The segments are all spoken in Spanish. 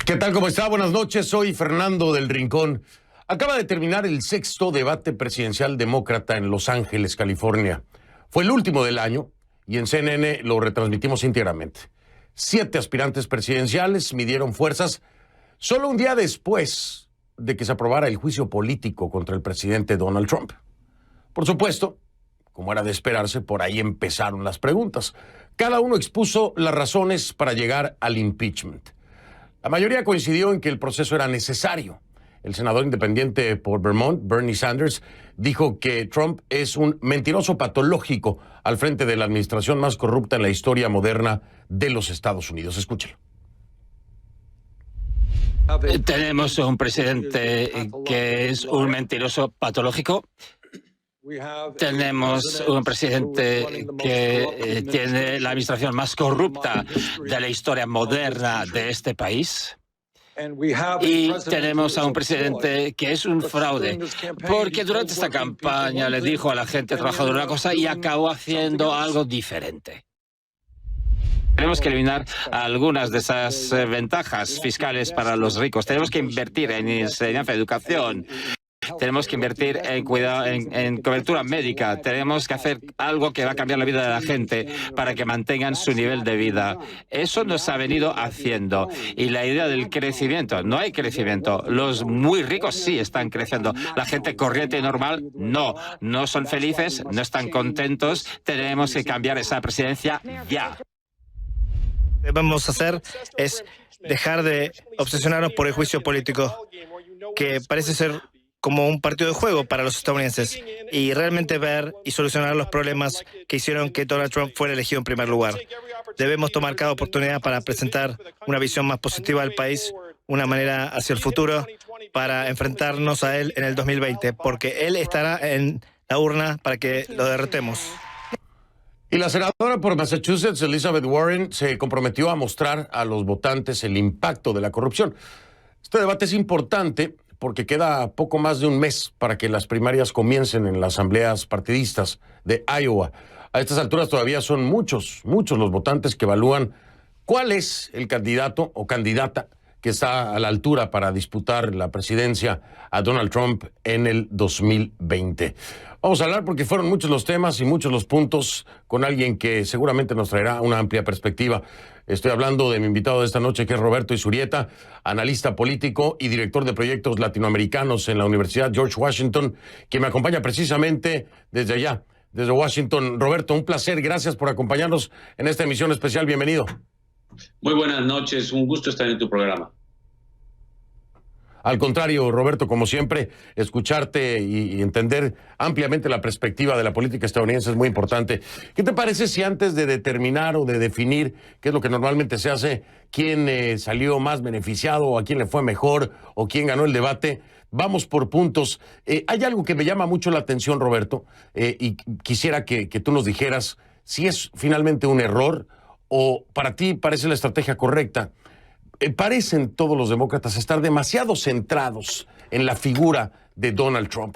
¿Qué tal? ¿Cómo está? Buenas noches, soy Fernando del Rincón. Acaba de terminar el sexto debate presidencial demócrata en Los Ángeles, California. Fue el último del año y en CNN lo retransmitimos íntegramente. 7 aspirantes presidenciales midieron fuerzas solo un día después de que se aprobara el juicio político contra el presidente Donald Trump. Por supuesto, como era de esperarse, por ahí empezaron las preguntas. Cada uno expuso las razones para llegar al impeachment. La mayoría coincidió en que el proceso era necesario. El senador independiente por Vermont, Bernie Sanders, dijo que Trump es un mentiroso patológico al frente de la administración más corrupta en la historia moderna de los Estados Unidos. Escúchelo. Tenemos un presidente que es un mentiroso patológico. Tenemos un presidente que tiene la administración más corrupta de la historia moderna de este país. Y tenemos a un presidente que es un fraude, porque durante esta campaña le dijo a la gente trabajadora una cosa y acabó haciendo algo diferente. Tenemos que eliminar algunas de esas ventajas fiscales para los ricos. Tenemos que invertir en enseñanza, educación. Tenemos que invertir en cuidado, en cobertura médica. Tenemos que hacer algo que va a cambiar la vida de la gente para que mantengan su nivel de vida. Eso nos ha venido haciendo. Y la idea del crecimiento, no hay crecimiento. Los muy ricos sí están creciendo. La gente corriente y normal, no son felices, no están contentos. Tenemos que cambiar esa presidencia ya. Lo que vamos a hacer es dejar de obsesionarnos por el juicio político, que parece ser como un partido de juego para los estadounidenses, y realmente ver y solucionar los problemas que hicieron que Donald Trump fuera elegido en primer lugar. Debemos tomar cada oportunidad para presentar una visión más positiva del país, una manera hacia el futuro, para enfrentarnos a él en el 2020, porque él estará en la urna para que lo derrotemos. Y la senadora por Massachusetts, Elizabeth Warren, se comprometió a mostrar a los votantes el impacto de la corrupción. Este debate es importante porque queda poco más de un mes para que las primarias comiencen en las asambleas partidistas de Iowa. A estas alturas todavía son muchos los votantes que evalúan cuál es el candidato o candidata que está a la altura para disputar la presidencia a Donald Trump en el 2020. Vamos a hablar porque fueron muchos los temas y muchos los puntos con alguien que seguramente nos traerá una amplia perspectiva. Estoy hablando de mi invitado de esta noche, que es Roberto Izurieta, analista político y director de proyectos latinoamericanos en la Universidad George Washington, que me acompaña precisamente desde allá, desde Washington. Roberto, un placer, gracias por acompañarnos en esta emisión especial, bienvenido. Muy buenas noches, un gusto estar en tu programa. Al contrario, Roberto, como siempre, escucharte y entender ampliamente la perspectiva de la política estadounidense es muy importante. ¿Qué te parece si antes de determinar o de definir qué es lo que normalmente se hace, quién salió más beneficiado o a quién le fue mejor o quién ganó el debate, vamos por puntos? Hay algo que me llama mucho la atención, Roberto, y quisiera que tú nos dijeras si es finalmente un error o para ti parece la estrategia correcta. Parecen todos los demócratas estar demasiado centrados en la figura de Donald Trump.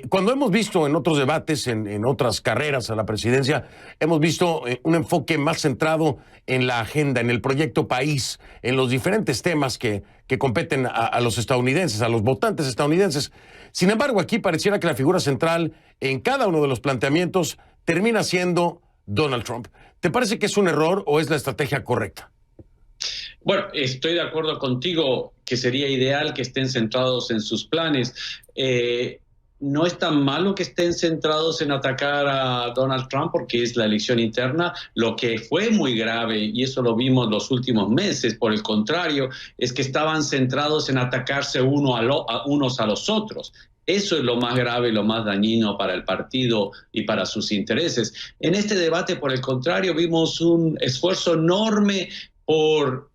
Cuando hemos visto en otros debates, en otras carreras a la presidencia, hemos visto un enfoque más centrado en la agenda, en el proyecto país, en los diferentes temas que competen a los estadounidenses, a los votantes estadounidenses. Sin embargo, aquí pareciera que la figura central en cada uno de los planteamientos termina siendo Donald Trump. ¿Te parece que es un error o es la estrategia correcta? Bueno, estoy de acuerdo contigo que sería ideal que estén centrados en sus planes. No es tan malo que estén centrados en atacar a Donald Trump porque es la elección interna. Lo que fue muy grave, y eso lo vimos los últimos meses, por el contrario, es que estaban centrados en atacarse unos a los otros. Eso es lo más grave y lo más dañino para el partido y para sus intereses. En este debate, por el contrario, vimos un esfuerzo enorme por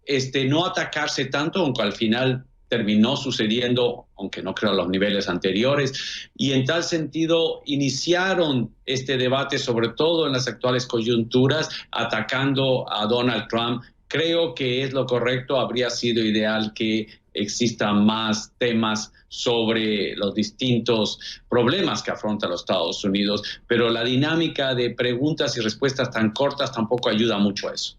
no atacarse tanto, aunque al final terminó sucediendo, aunque no creo a los niveles anteriores, y en tal sentido iniciaron este debate, sobre todo en las actuales coyunturas, atacando a Donald Trump. Creo que es lo correcto, habría sido ideal que existan más temas sobre los distintos problemas que afronta los Estados Unidos, pero la dinámica de preguntas y respuestas tan cortas tampoco ayuda mucho a eso.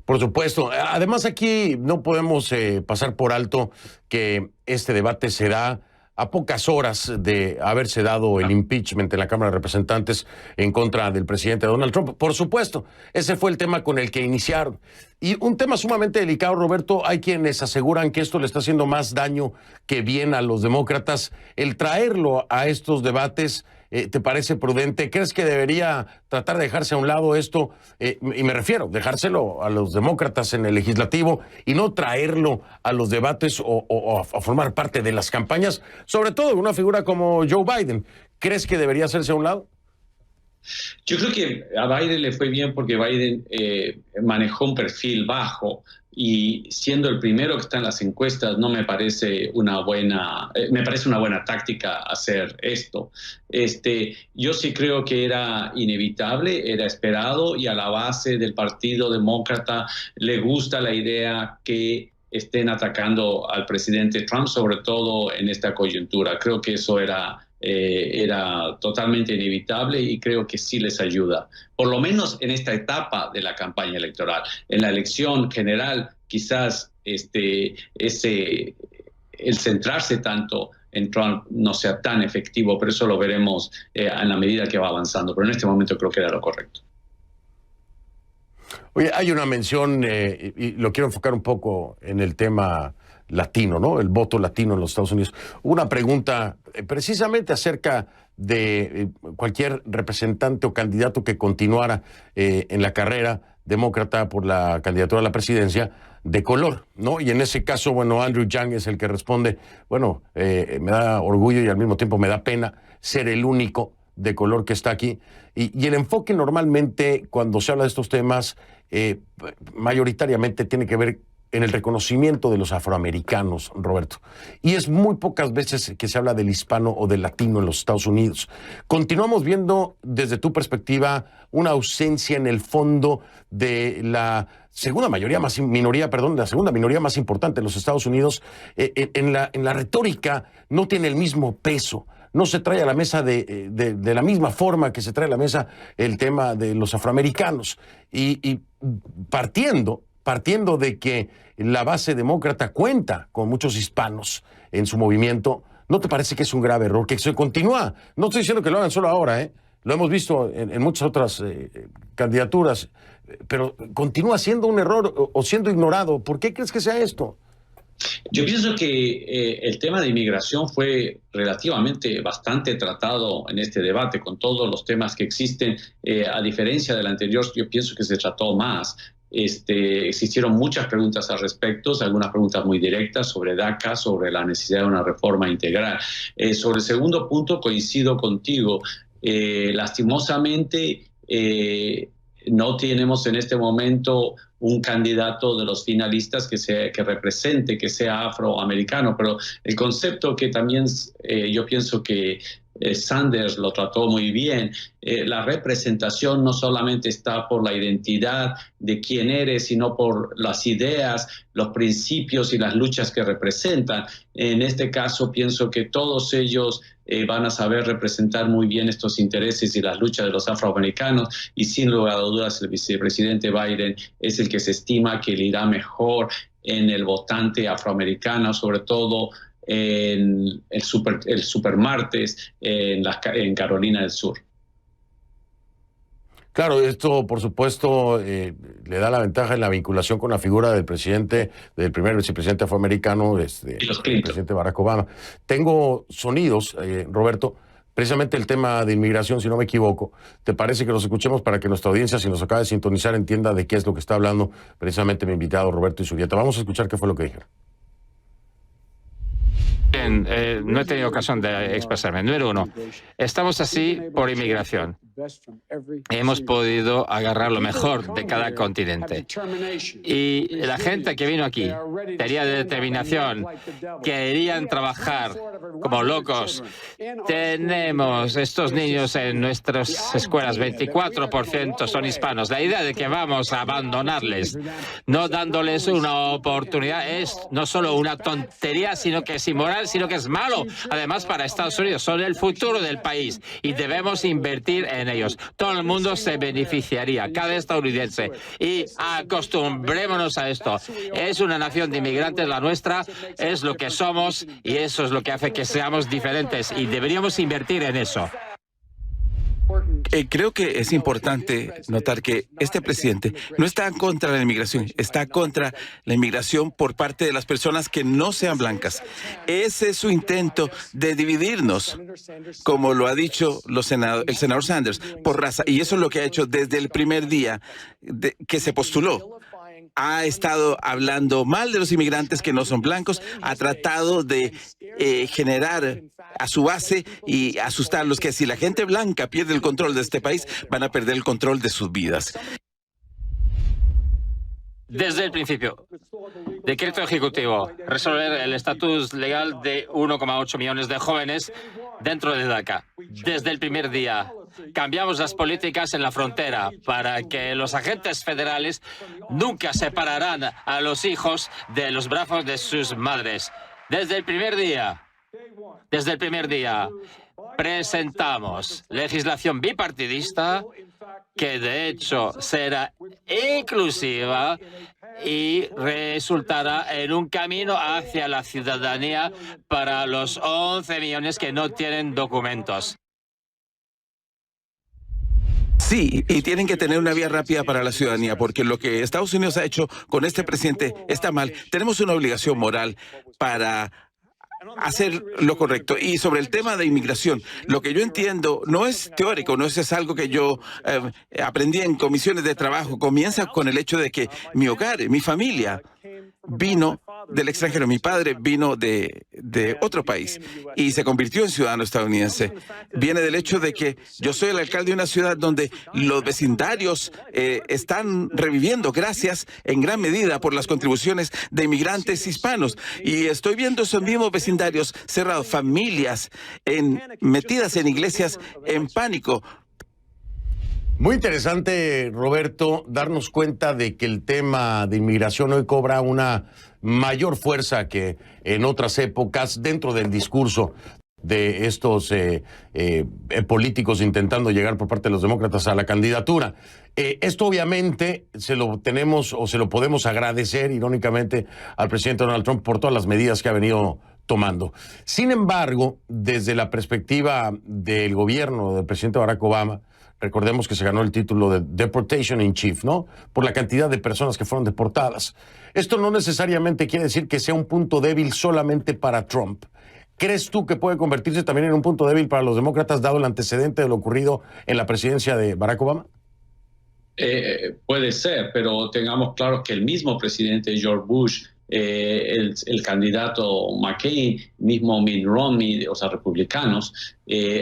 Por supuesto. Además, aquí no podemos pasar por alto que este debate se da a pocas horas de haberse dado el impeachment en la Cámara de Representantes en contra del presidente Donald Trump. Por supuesto, ese fue el tema con el que iniciaron. Y un tema sumamente delicado, Roberto. Hay quienes aseguran que esto le está haciendo más daño que bien a los demócratas. El traerlo a estos debates, ¿te parece prudente? ¿Crees que debería tratar de dejarse a un lado esto? Y me refiero, dejárselo a los demócratas en el legislativo y no traerlo a los debates o a formar parte de las campañas, sobre todo una figura como Joe Biden. ¿Crees que debería hacerse a un lado? Yo creo que a Biden le fue bien porque Biden manejó un perfil bajo y siendo el primero que está en las encuestas no me parece una buena táctica hacer esto. Yo sí creo que era inevitable, era esperado y a la base del Partido Demócrata le gusta la idea que estén atacando al presidente Trump, sobre todo en esta coyuntura. Creo que eso era totalmente inevitable y creo que sí les ayuda, por lo menos en esta etapa de la campaña electoral. En la elección general, quizás el centrarse tanto en Trump no sea tan efectivo, pero eso lo veremos en la medida que va avanzando. Pero en este momento creo que era lo correcto. Oye, hay una mención, y lo quiero enfocar un poco en el tema latino, ¿no? El voto latino en los Estados Unidos. Una pregunta precisamente acerca de cualquier representante o candidato que continuara en la carrera demócrata por la candidatura a la presidencia de color, ¿no? Y en ese caso, bueno, Andrew Yang es el que responde, bueno, me da orgullo y al mismo tiempo me da pena ser el único de color que está aquí. Y el enfoque normalmente cuando se habla de estos temas mayoritariamente tiene que ver en el reconocimiento de los afroamericanos, Roberto. Y es muy pocas veces que se habla del hispano o del latino en los Estados Unidos. Continuamos viendo, desde tu perspectiva, una ausencia en el fondo de la segunda minoría más importante en los Estados Unidos. En la retórica no tiene el mismo peso. No se trae a la mesa de la misma forma que se trae a la mesa el tema de los afroamericanos. Y partiendo de que la base demócrata cuenta con muchos hispanos en su movimiento, ¿no te parece que es un grave error que se continúa? No estoy diciendo que lo hagan solo ahora, lo hemos visto en muchas otras candidaturas, pero continúa siendo un error o siendo ignorado. ¿Por qué crees que sea esto? Yo pienso que el tema de inmigración fue relativamente bastante tratado en este debate con todos los temas que existen. A diferencia del anterior, yo pienso que se trató más. Existieron muchas preguntas al respecto, algunas preguntas muy directas sobre DACA, sobre la necesidad de una reforma integral. Sobre el segundo punto coincido contigo. Lastimosamente, no tenemos en este momento un candidato de los finalistas que represente, que sea afroamericano, pero el concepto que también yo pienso que Sanders lo trató muy bien. La representación no solamente está por la identidad de quién eres, sino por las ideas, los principios y las luchas que representan. En este caso, pienso que todos ellos van a saber representar muy bien estos intereses y las luchas de los afroamericanos, y sin lugar a dudas el vicepresidente Biden es el que se estima que le irá mejor en el votante afroamericano, sobre todo en el supermartes en Carolina del Sur. Claro, esto por supuesto le da la ventaja en la vinculación con la figura del presidente, del primer vicepresidente afroamericano, el presidente Barack Obama. Tengo sonidos, Roberto, precisamente el tema de inmigración, si no me equivoco. ¿Te parece que los escuchemos para que nuestra audiencia, si nos acaba de sintonizar, entienda de qué es lo que está hablando precisamente mi invitado Roberto Izurrieta? Vamos a escuchar qué fue lo que dijeron. Bien, no he tenido ocasión de expresarme. Número uno, estamos así por inmigración. Hemos podido agarrar lo mejor de cada continente. Y la gente que vino aquí tenía determinación, querían trabajar como locos. Tenemos estos niños en nuestras escuelas, 24% son hispanos. La idea de que vamos a abandonarles, no dándoles una oportunidad, es no solo una tontería, sino que es inmoral, sino que es malo. Además, para Estados Unidos, son el futuro del país y debemos invertir en en ellos. Todo el mundo se beneficiaría, cada estadounidense. Y acostumbrémonos a esto. Es una nación de inmigrantes la nuestra, es lo que somos y eso es lo que hace que seamos diferentes y deberíamos invertir en eso. Creo que es importante notar que este presidente no está contra la inmigración, está contra la inmigración por parte de las personas que no sean blancas. Ese es su intento de dividirnos, como lo ha dicho el senador Sanders, por raza. Y eso es lo que ha hecho desde el primer día que se postuló. Ha estado hablando mal de los inmigrantes que no son blancos, ha tratado de generar a su base y asustarlos que si la gente blanca pierde el control de este país, van a perder el control de sus vidas. Desde el principio, decreto ejecutivo, resolver el estatus legal de 1,8 millones de jóvenes dentro de DACA. Desde el primer día, cambiamos las políticas en la frontera para que los agentes federales nunca separarán a los hijos de los brazos de sus madres. Desde el primer día, presentamos legislación bipartidista que de hecho será inclusiva y resultará en un camino hacia la ciudadanía para los 11 millones que no tienen documentos. Sí, y tienen que tener una vía rápida para la ciudadanía, porque lo que Estados Unidos ha hecho con este presidente está mal. Tenemos una obligación moral para hacer lo correcto. Y sobre el tema de inmigración, lo que yo entiendo no es teórico, no es algo que yo aprendí en comisiones de trabajo. Comienza con el hecho de que mi hogar, mi familia, vino del extranjero. Mi padre vino de otro país y se convirtió en ciudadano estadounidense. Viene del hecho de que yo soy el alcalde de una ciudad donde los vecindarios están reviviendo gracias en gran medida por las contribuciones de inmigrantes hispanos. Y estoy viendo esos mismos vecindarios cerrados, familias metidas en iglesias en pánico. Muy interesante, Roberto, darnos cuenta de que el tema de inmigración hoy cobra una mayor fuerza que en otras épocas dentro del discurso de estos políticos intentando llegar por parte de los demócratas a la candidatura. Esto obviamente se lo tenemos o se lo podemos agradecer irónicamente al presidente Donald Trump por todas las medidas que ha venido tomando. Sin embargo, desde la perspectiva del gobierno del presidente Barack Obama, recordemos que se ganó el título de Deportation in Chief, ¿no? Por la cantidad de personas que fueron deportadas. Esto no necesariamente quiere decir que sea un punto débil solamente para Trump. ¿Crees tú que puede convertirse también en un punto débil para los demócratas, dado el antecedente de lo ocurrido en la presidencia de Barack Obama? Puede ser, pero tengamos claro que el mismo presidente George Bush, el candidato McCain, mismo Mitt Romney, o sea, republicanos,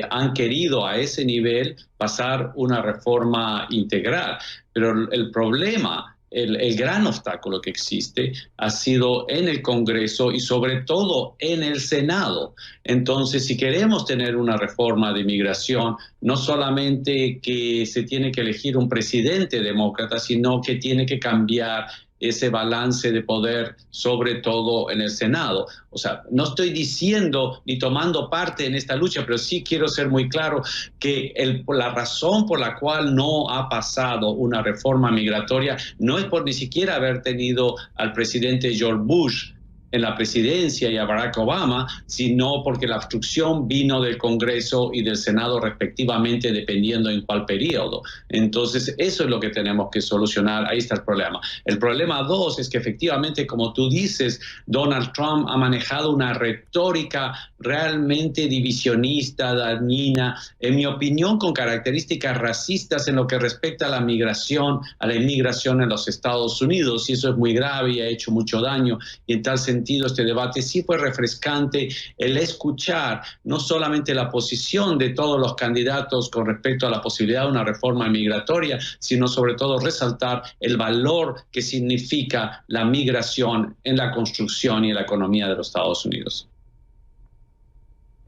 han querido a ese nivel pasar una reforma integral. Pero el problema, el gran obstáculo que existe ha sido en el Congreso y sobre todo en el Senado. Entonces, si queremos tener una reforma de inmigración, no solamente que se tiene que elegir un presidente demócrata, sino que tiene que cambiar ese balance de poder, sobre todo en el Senado. O sea, no estoy diciendo ni tomando parte en esta lucha, pero sí quiero ser muy claro que la razón por la cual no ha pasado una reforma migratoria no es por ni siquiera haber tenido al presidente George Bush en la presidencia y a Barack Obama, sino porque la obstrucción vino del Congreso y del Senado respectivamente, dependiendo en cuál periodo. Entonces, eso es lo que tenemos que solucionar. Ahí está el problema. El problema 2 es que efectivamente, como tú dices, Donald Trump ha manejado una retórica realmente divisionista, dañina, en mi opinión, con características racistas en lo que respecta a la migración, a la inmigración en los Estados Unidos, y eso es muy grave y ha hecho mucho daño. Y en tal sentido, este debate sí fue refrescante, el escuchar no solamente la posición de todos los candidatos con respecto a la posibilidad de una reforma migratoria, sino sobre todo resaltar el valor que significa la migración en la construcción y en la economía de los Estados Unidos.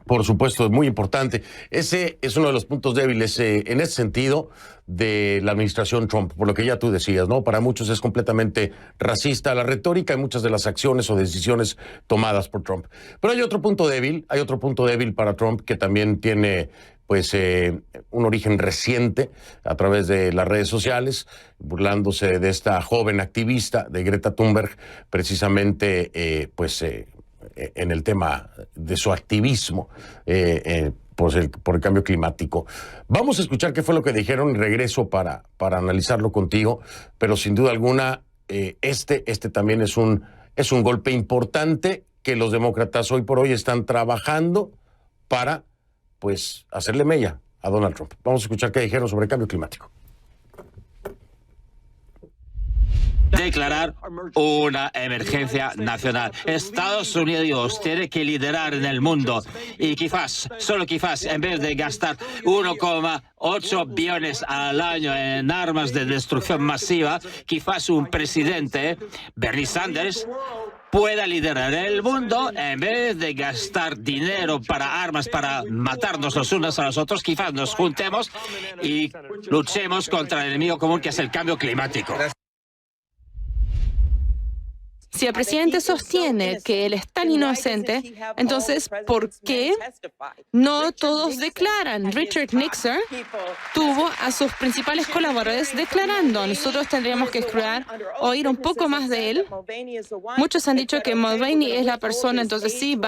Por supuesto, es muy importante. Ese es uno de los puntos débiles en ese sentido de la administración Trump, por lo que ya tú decías, ¿no? Para muchos es completamente racista la retórica y muchas de las acciones o decisiones tomadas por Trump. Pero hay otro punto débil para Trump que también tiene pues un origen reciente a través de las redes sociales, burlándose de esta joven activista de Greta Thunberg, precisamente en el tema de su activismo por el cambio climático. Vamos a escuchar qué fue lo que dijeron y regreso para analizarlo contigo, pero sin duda alguna este también es un golpe importante que los demócratas hoy por hoy están trabajando para pues hacerle mella a Donald Trump. Vamos a escuchar qué dijeron sobre el cambio climático. Declarar una emergencia nacional. Estados Unidos tiene que liderar en el mundo y quizás, solo quizás, en vez de gastar 1,8 billones al año en armas de destrucción masiva, quizás un presidente, Bernie Sanders, pueda liderar el mundo en vez de gastar dinero para armas, para matarnos los unos a los otros. Quizás nos juntemos y luchemos contra el enemigo común que es el cambio climático. Si el presidente sostiene que él es tan inocente, entonces, ¿por qué no todos declaran? Richard Nixon tuvo a sus principales colaboradores declarando. Nosotros tendríamos que oír un poco más de él. Muchos han dicho que Mulvaney es la persona, entonces sí,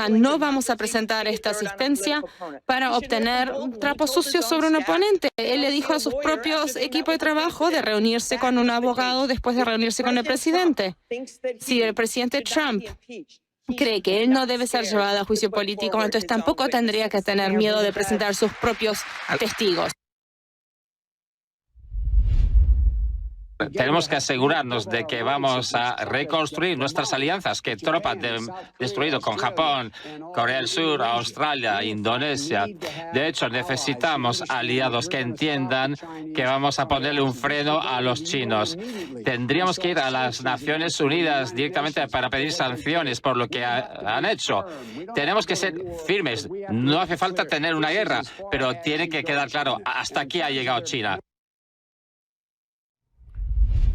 no vamos a presentar esta asistencia para obtener un trapo sucio sobre un oponente. Él le dijo a sus propios equipos de trabajo de reunirse con un abogado después de reunirse con el presidente. Si el presidente Trump cree que él no debe ser llevado a juicio político, entonces tampoco tendría que tener miedo de presentar sus propios testigos. Tenemos que asegurarnos de que vamos a reconstruir nuestras alianzas que Trump ha destruido con Japón, Corea del Sur, Australia, Indonesia. De hecho, necesitamos aliados que entiendan que vamos a ponerle un freno a los chinos. Tendríamos que ir a las Naciones Unidas directamente para pedir sanciones por lo que han hecho. Tenemos que ser firmes. No hace falta tener una guerra, pero tiene que quedar claro, hasta aquí ha llegado China.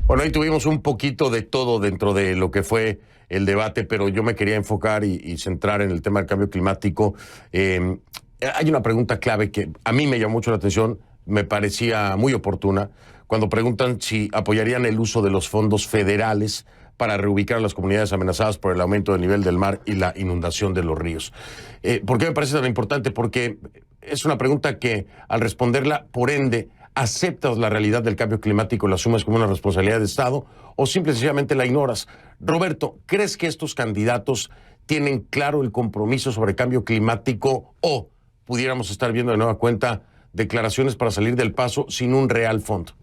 Bueno, ahí tuvimos un poquito de todo dentro de lo que fue el debate, pero yo me quería enfocar y centrar en el tema del cambio climático. Hay una pregunta clave que a mí me llamó mucho la atención, me parecía muy oportuna, cuando preguntan si apoyarían el uso de los fondos federales para reubicar a las comunidades amenazadas por el aumento del nivel del mar y la inundación de los ríos. ¿Por qué me parece tan importante? Porque es una pregunta que, al responderla, por ende, ¿aceptas la realidad del cambio climático, la asumes como una responsabilidad de Estado o simple y sencillamente la ignoras? Roberto, ¿crees que estos candidatos tienen claro el compromiso sobre el cambio climático o pudiéramos estar viendo de nueva cuenta declaraciones para salir del paso sin un real fondo?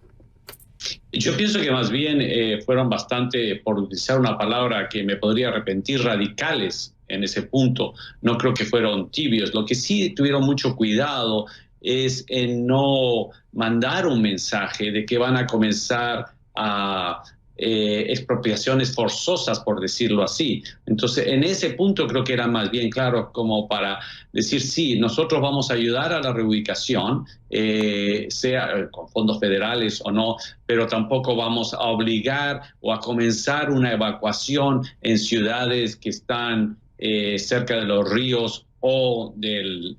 Yo pienso que más bien fueron bastante, por utilizar una palabra que me podría arrepentir, radicales en ese punto. No creo que fueron tibios. Lo que sí tuvieron mucho cuidado es en no mandar un mensaje de que van a comenzar a expropiaciones forzosas, por decirlo así. Entonces, en ese punto creo que eran más bien claros como para decir, sí, nosotros vamos a ayudar a la reubicación, sea con fondos federales o no, pero tampoco vamos a obligar o a comenzar una evacuación en ciudades que están cerca de los ríos o de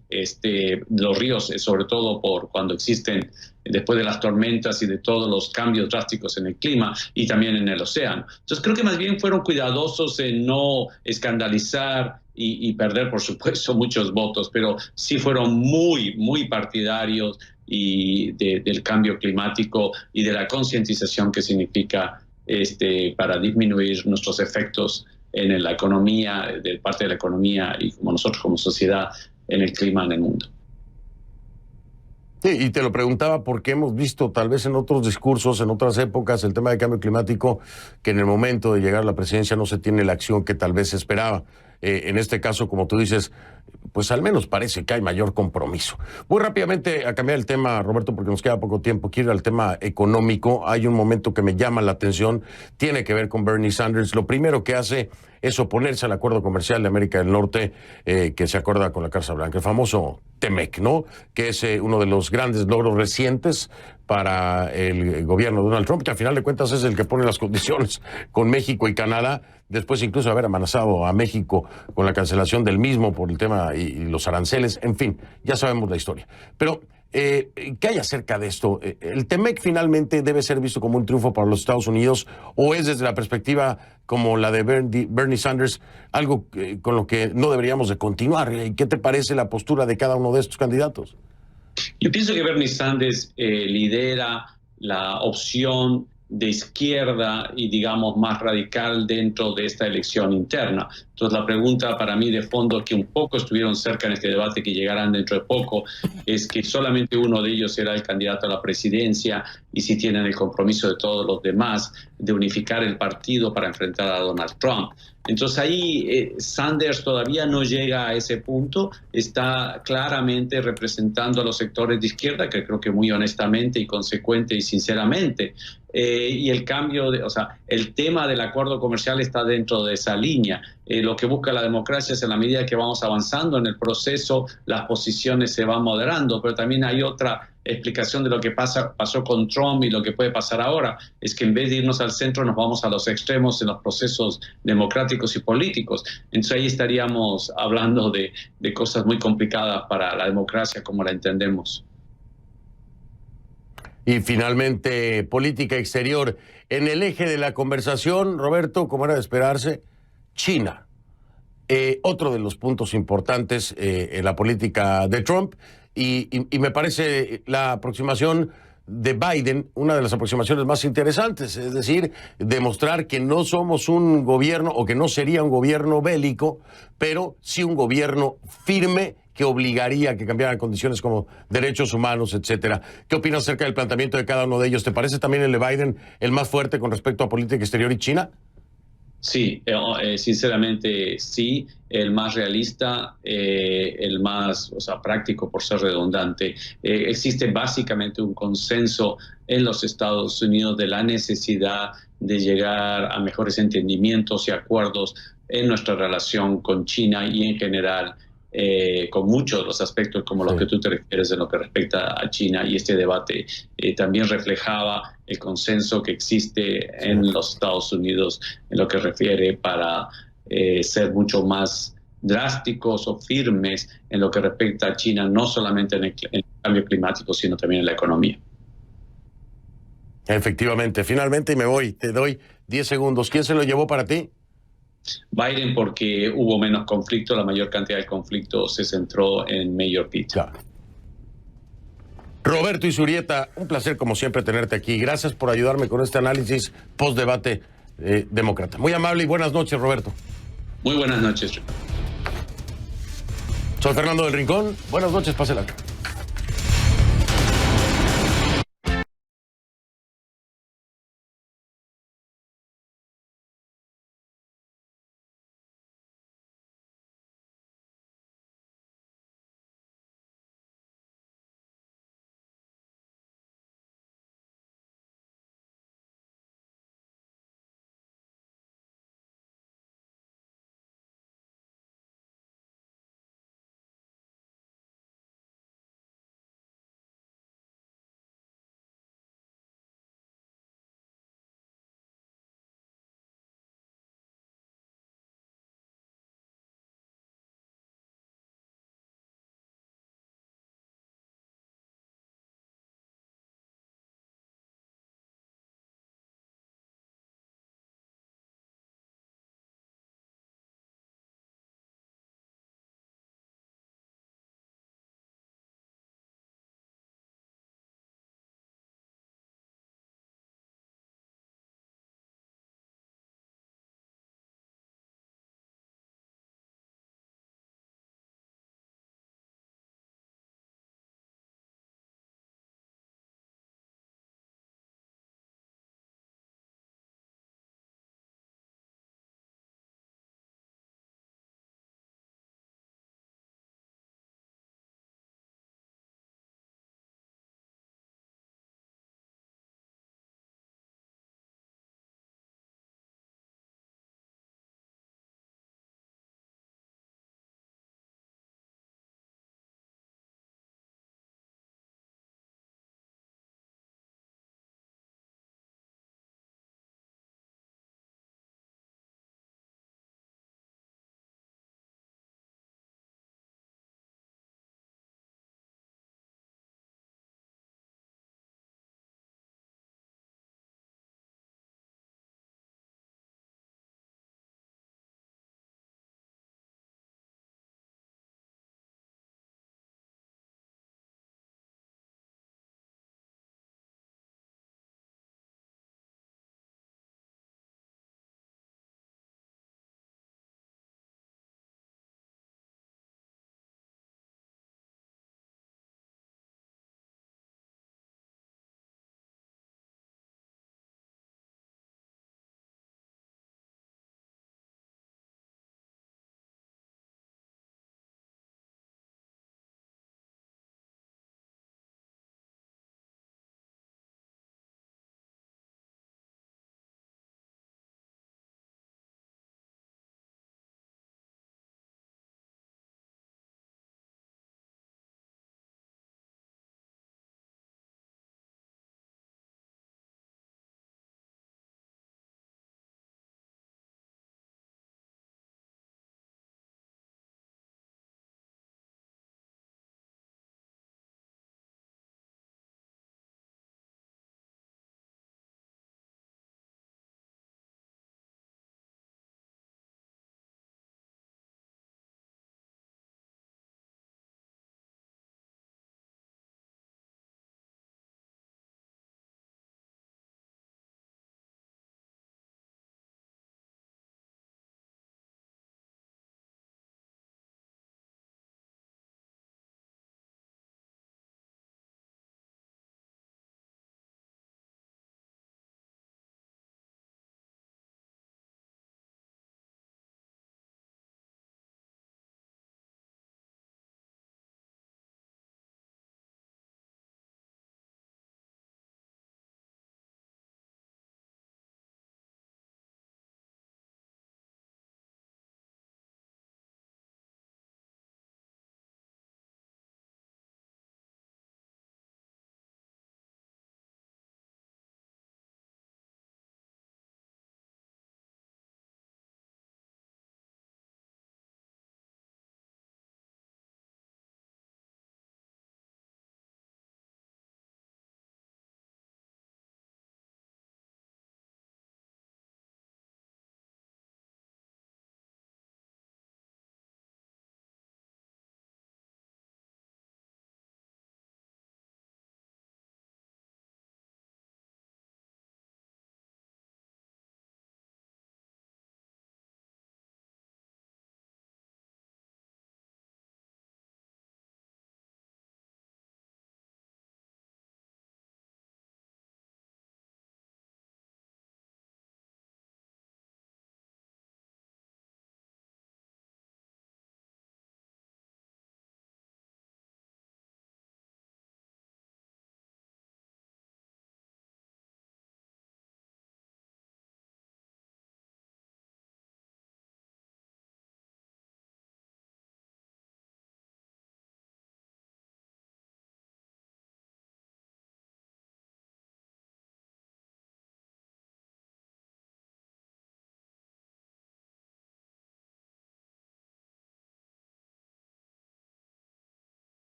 los ríos, sobre todo por cuando existen después de las tormentas y de todos los cambios drásticos en el clima y también en el océano. Entonces creo que más bien fueron cuidadosos en no escandalizar y perder, por supuesto, muchos votos, pero sí fueron muy, muy partidarios del cambio climático y de la concientización que significa para disminuir nuestros efectos en la economía, de parte de la economía y como nosotros como sociedad en el clima en el mundo. Sí, y te lo preguntaba porque hemos visto tal vez en otros discursos, en otras épocas, el tema del cambio climático, que en el momento de llegar a la presidencia no se tiene la acción que tal vez se esperaba. En este caso, como tú dices, pues al menos parece que hay mayor compromiso. Muy rápidamente a cambiar el tema, Roberto, porque nos queda poco tiempo. Quiero ir al tema económico. Hay un momento que me llama la atención, tiene que ver con Bernie Sanders. Lo primero que hace es oponerse al acuerdo comercial de América del Norte que se acuerda con la Casa Blanca, el famoso TEMEC, ¿no? Que es uno de los grandes logros recientes para el gobierno de Donald Trump, que al final de cuentas es el que pone las condiciones con México y Canadá, después incluso de haber amenazado a México con la cancelación del mismo por el tema y los aranceles, en fin, ya sabemos la historia. Pero, ¿qué hay acerca de esto? ¿El TEMEC finalmente debe ser visto como un triunfo para los Estados Unidos o es desde la perspectiva como la de Bernie Sanders algo con lo que no deberíamos de continuar? ¿Y qué te parece la postura de cada uno de estos candidatos? Yo pienso que Bernie Sanders lidera la opción de izquierda y, digamos, más radical dentro de esta elección interna. Entonces, la pregunta para mí de fondo, que un poco estuvieron cerca en este debate, que llegarán dentro de poco, es que solamente uno de ellos será el candidato a la presidencia y si tienen el compromiso de todos los demás de unificar el partido para enfrentar a Donald Trump. Entonces ahí Sanders todavía no llega a ese punto, está claramente representando a los sectores de izquierda, que creo que muy honestamente y consecuente y sinceramente, y el cambio, el tema del acuerdo comercial está dentro de esa línea. Lo que busca la democracia es, en la medida que vamos avanzando en el proceso, las posiciones se van moderando, pero también hay otra explicación de lo que pasó con Trump y lo que puede pasar ahora, es que en vez de irnos al centro nos vamos a los extremos en los procesos democráticos y políticos. Entonces ahí estaríamos hablando de cosas muy complicadas para la democracia como la entendemos. Y finalmente, política exterior. En el eje de la conversación, Roberto, como era de esperarse, China. Otro de los puntos importantes en la política de Trump. Y me parece la aproximación de Biden una de las aproximaciones más interesantes, es decir, demostrar que no somos un gobierno o que no sería un gobierno bélico, pero sí un gobierno firme que obligaría a que cambiaran condiciones como derechos humanos, etcétera. ¿Qué opinas acerca del planteamiento de cada uno de ellos? ¿Te parece también el de Biden el más fuerte con respecto a política exterior y China? Sí, sinceramente sí, el más realista, el más práctico por ser redundante. Existe básicamente un consenso en los Estados Unidos de la necesidad de llegar a mejores entendimientos y acuerdos en nuestra relación con China y en general con muchos de los aspectos como los que tú te refieres en lo que respecta a China, y este debate también reflejaba el consenso que existe en los Estados Unidos en lo que refiere para ser mucho más drásticos o firmes en lo que respecta a China, no solamente en el cambio climático, sino también en la economía. Efectivamente. Finalmente, y me voy, te doy 10 segundos. ¿Quién se lo llevó para ti? Biden, porque hubo menos conflicto, la mayor cantidad de conflicto se centró en Mayor Pete. Claro. Roberto Izurieta, un placer como siempre tenerte aquí. Gracias por ayudarme con este análisis post-debate demócrata. Muy amable y buenas noches, Roberto. Muy buenas noches. Soy Fernando del Rincón. Buenas noches, pásela.